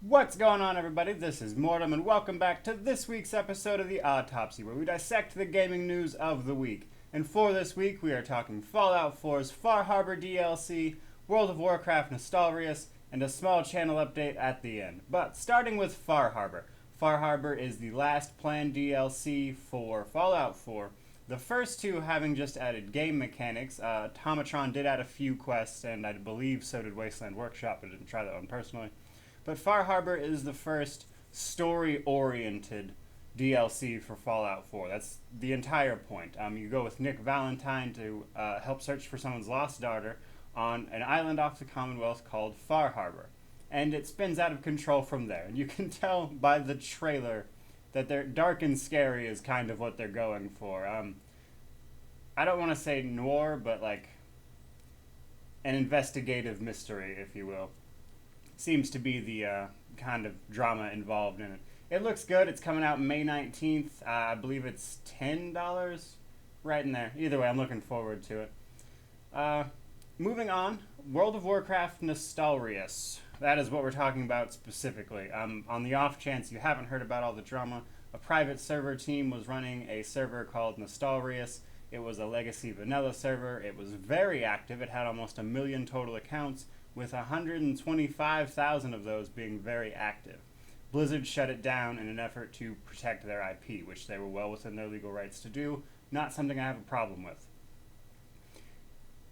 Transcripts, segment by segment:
What's going on, everybody? This is Mortym, and welcome back to this week's episode of the Autopsy, where we dissect the gaming news of the week. And for this week, we are talking Fallout 4's Far Harbor DLC, World of Warcraft Nostalrius, and a small channel update at the end. But starting with Far Harbor. Far Harbor is the last planned DLC for Fallout 4. The first two having just added game mechanics. Tomatron did add a few quests, and I believe so did Wasteland Workshop. I didn't try that one personally. But Far Harbor is the first story-oriented DLC for Fallout 4. That's the entire point. You go with Nick Valentine to help search for someone's lost daughter on an island off the Commonwealth called Far Harbor. And it spins out of control from there. And you can tell by the trailer that they're dark and scary is kind of what they're going for. I don't want to say noir, but like an investigative mystery, if you will. Seems to be the kind of drama involved in it. It looks good. It's coming out May 19th. I believe it's $10 right in there. Either way, I'm looking forward to it. Moving on, World of Warcraft Nostalrius. That is what we're talking about specifically. On the off chance you haven't heard about all the drama, a private server team was running a server called Nostalrius. It was a legacy vanilla server. It was very active. It had almost 1 million total accounts, with 125,000 of those being very active. Blizzard shut it down in an effort to protect their IP, which they were well within their legal rights to do. Not something I have a problem with.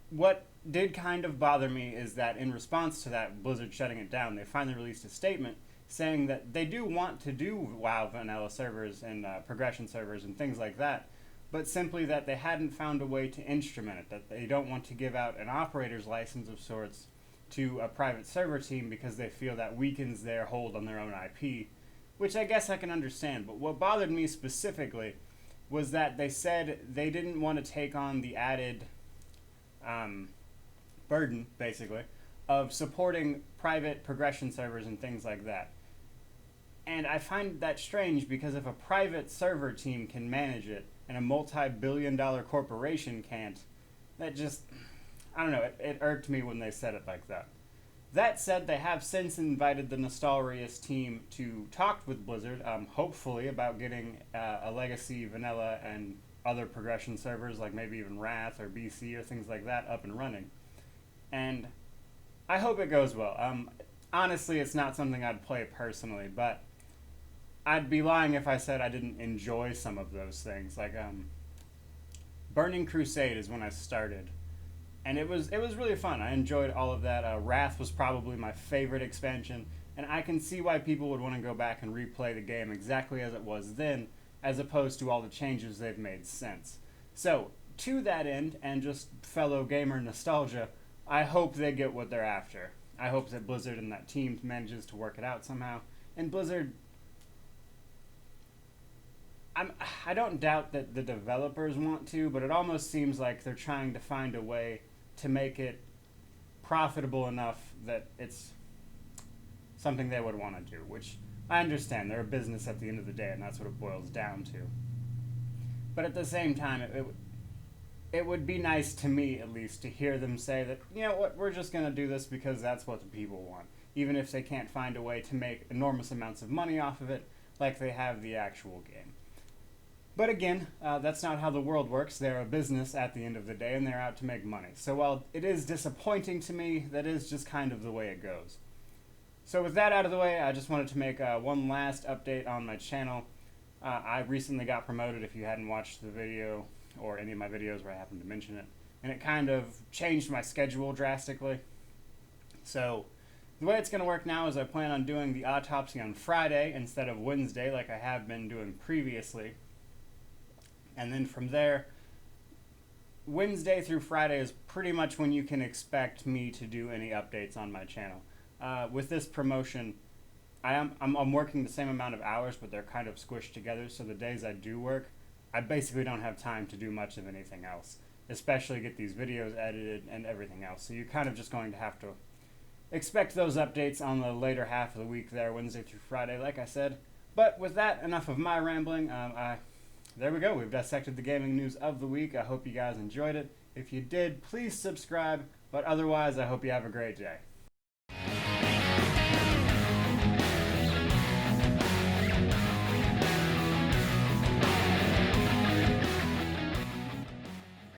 What did kind of bother me is that in response to that, Blizzard shutting it down, they finally released a statement saying that they do want to do WoW vanilla servers and progression servers and things like that, but simply that they hadn't found a way to instrument it, that they don't want to give out an operator's license of sorts to a private server team because they feel that weakens their hold on their own IP, which I guess I can understand. But what bothered me specifically was that they said they didn't want to take on the added burden, basically, of supporting private progression servers and things like that. And I find that strange because if a private server team can manage it and a multi-billion-dollar corporation can't, that just, I don't know, it irked me when they said it like that. That said, they have since invited the Nostalrius team to talk with Blizzard, hopefully about getting a legacy vanilla and other progression servers, like maybe even Wrath or BC or things like that, up and running. And I hope it goes well. Honestly, it's not something I'd play personally, but I'd be lying if I said I didn't enjoy some of those things. Like, Burning Crusade is when I started. And it was really fun. I enjoyed all of that. Wrath was probably my favorite expansion, and I can see why people would want to go back and replay the game exactly as it was then, as opposed to all the changes they've made since. So, to that end, and just fellow gamer nostalgia, I hope they get what they're after. I hope that Blizzard and that team manages to work it out somehow. And Blizzard, I don't doubt that the developers want to, but it almost seems like they're trying to find a way to make it profitable enough that it's something they would want to do, which I understand. They're a business at the end of the day, and that's what it boils down to. But at the same time, it would be nice to me, at least, to hear them say that, you know what, we're just going to do this because that's what the people want, even if they can't find a way to make enormous amounts of money off of it like they have the actual game. But again, that's not how the world works. They're a business at the end of the day, and they're out to make money. So while it is disappointing to me, that is just kind of the way it goes. So with that out of the way, I just wanted to make one last update on my channel. I recently got promoted, if you hadn't watched the video, or any of my videos where I happened to mention it, and it kind of changed my schedule drastically. So the way it's going to work now is I plan on doing the Autopsy on Friday instead of Wednesday like I have been doing previously. And then from there, Wednesday through Friday is pretty much when you can expect me to do any updates on my channel. With this promotion, I'm working the same amount of hours, but they're kind of squished together, so the days I do work, I basically don't have time to do much of anything else, especially get these videos edited and everything else. So you're kind of just going to have to expect those updates on the later half of the week there, Wednesday through Friday, like I said. But with that, enough of my rambling. There we go. We've dissected the gaming news of the week. I hope you guys enjoyed it. If you did, please subscribe. But otherwise, I hope you have a great day.